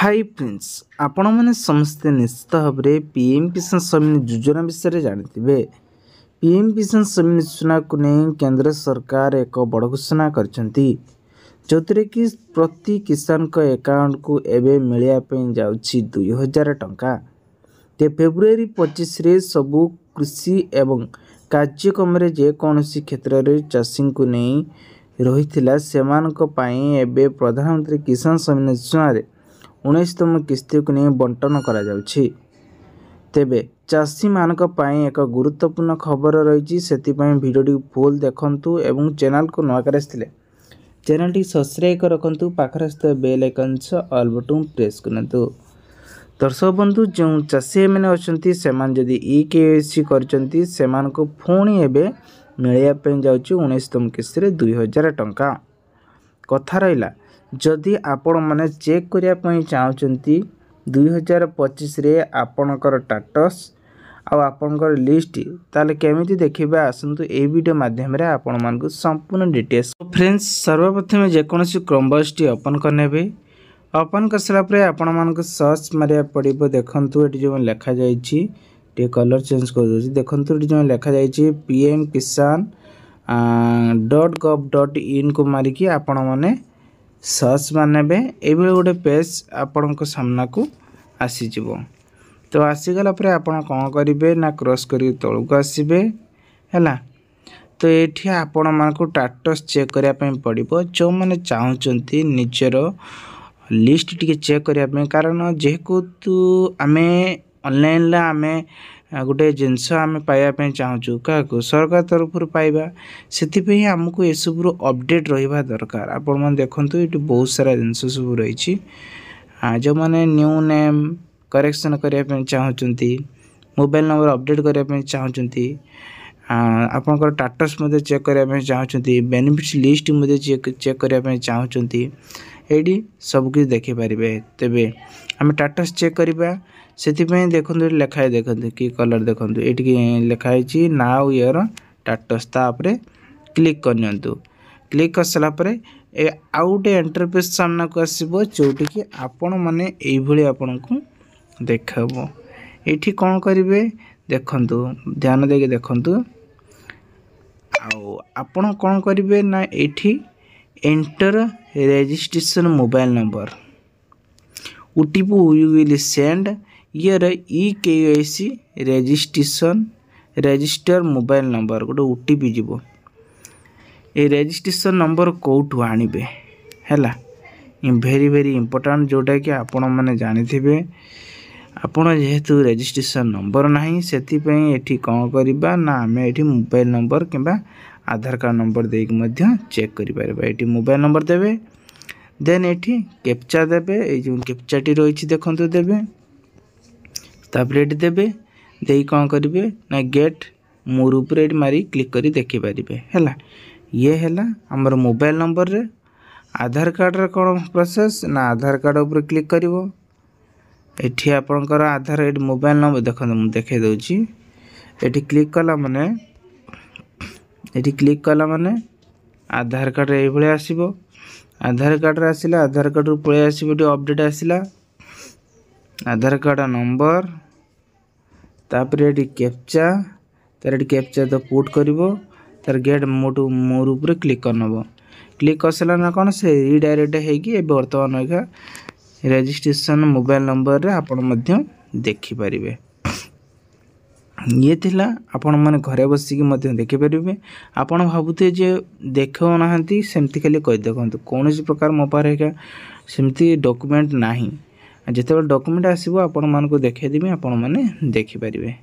Hi friends आपण मैंने समस्ते निश्चित भाव में पीएम किसान सम्मान योजना विषय जानते। पीएम किसान सम्मान योजना को नहीं केंद्र सरकार एक बड़ घोषणा कर जो कि प्रति किसान को अकाउंट को एवं मिलवाई जाऊँगी 2000 टंका। ते फेब्रुआरी 25 रे सबू कृषि एवं कार्यक्रम जेकोसी क्षेत्र में चाषी को नहीं रही से प्रधानमंत्री किसान सम्मान योजना 19तम किस्ती को नहीं बंटन करा जाउछि। तेबे चाषी मानक पाई एक गुरुत्वपूर्ण खबर रही भिडियो फुल देखंतु एवं चैनल को नवा कर चैनल टी सब्सक्राइब कर रखंतु पाखर स्थित बेल आइकन ऑल बटन प्रेस करंतु। दर्शक बंधु जो चाषी मैंने अच्छा से जदि EKYC करचंती सेमान को पुणी एबे मिलया पे जाउछि 19तम किस्ती 2000 टंका। कथा रहिला जदि आपण माने चेक करिया पई चाहउचंती 2025 रे आपणकर स्टेटस आ आपणकर लिस्ट ताले केमिति देखिबा आसंतु ए वीडियो माध्यम रे आपण मानकु संपूर्ण डिटेल्स। फ्रेंड्स सर्वप्रथम जे कोनसी क्रॉमबॉक्स टी ओपन करनेबे। ओपन करसला परे आपण मानकु सर्च मारिया पड़िबो। देखंतु एटी जो लिखा जाईची टे कलर चेंज कर दोची। देखंतु एटी जो लिखा जाईची pm kisan .gov.in को मारी की आपण माने सर्च मानबे। ये गोटे पेज आपण को सामना को आसीज। तो आसीगला आपण कौन करेंगे ना क्रॉस कर तौक को आसबे है। तो ये आपण मानक स्टेटस चेक करने पड़ो जो मैंने चाहते निजर लिस्ट टी चेक करने। कारण जेहेतु आम ऑनलाइन आम गोटे जिनस आम पाइबा चाहूँ क्या सरकार तरफ पाइबा से आमको ये सब अपडेट रहा दरकार। आपण मैंने देखूँ ये बहुत सारा जिनस सब रही जो मैंने न्यू नेम करेक्शन करने चाहते मोबाइल नंबर अपडेट करने चाहते आपंकर स्टेटस चेक करने चाहते बेनिफिट लिस्ट चेक करने चाहते ये सब किसी देखिपारे। तेबे आम स्टेटस चेक करवा से देखो लिखाई देखो कि कलर देखो ये लिखाई नाउ यर स्टेटस तापर क्लिक करनियंतु। क्लिक कर सारापर आउ गोटे इंटरफेस सामना को आसो जोटि कि आपण मैंने ये आपण को देखब। ये कौन करेंगे देखंतु ध्यान देके देखंतु। आपण कौन करेंगे ना ये enter registration mobile number OTP you will send your EKYC registration register mobile number गोटे OTP जीवो। ये रजिस्ट्रेशन नंबर कौटू आणबे हैला वेरी वेरी इंपोर्टेंट जोटा कि आपण मैंने जानिथिबे। आपण जेहेतु रजिस्ट्रेशन नंबर नाही सेतिपई एठी कौन करबा ना आमे एठी मोबाइल नंबर किंबा आधार कार्ड नंबर देके मध्य चेक करि परबा। एठी मोबाइल नंबर देबे देन एठी कैप्चा देबे। ए जो कैप्चा टी रही देखंतु देबे तापर एठी देबे देई कौन करिवे ना गेट मोर ऊपर मारी क्लिक करी देखि परिबे हैला। ये हैला हमर मोबाइल नंबर रे आधार कार्ड रे कोन प्रोसेस ना आधार कार्ड ऊपर क्लिक करिवो। एठी आपनकर आधार एट मोबाइल नंबर देखंतु मु देखे दउची। एठी क्लिक कला माने आधार कार्ड रे एभले आसीबो। आधार कार्ड रे आसिला आधार कार्ड रो पळे आसीबो टी अपडेट आसिला आधार कार्ड नंबर तापर एटी कैप्चा तार एटी कैप्चा तो पुट करिवो तार गेट मोर ऊपर क्लिक करनबो। क्लिक करसला ना कोन से रीडायरेक्ट हेगी वर्तमान एका रजिस्ट्रेशन मोबाइल नंबर रे आपण मध्य देखि परिबे। ये थिला आपण माने घरे बसी की मध्य देखि परिबे। आपण भाबुते जे देखो नाहंती सेमति खाली कहि देखंतु कोनोसी प्रकार मो पारे का सेमति डॉक्यूमेंट नाही। जेते डॉक्यूमेंट आसीबो आपण मान को देखाइ देबे आपण माने देखि परिबे।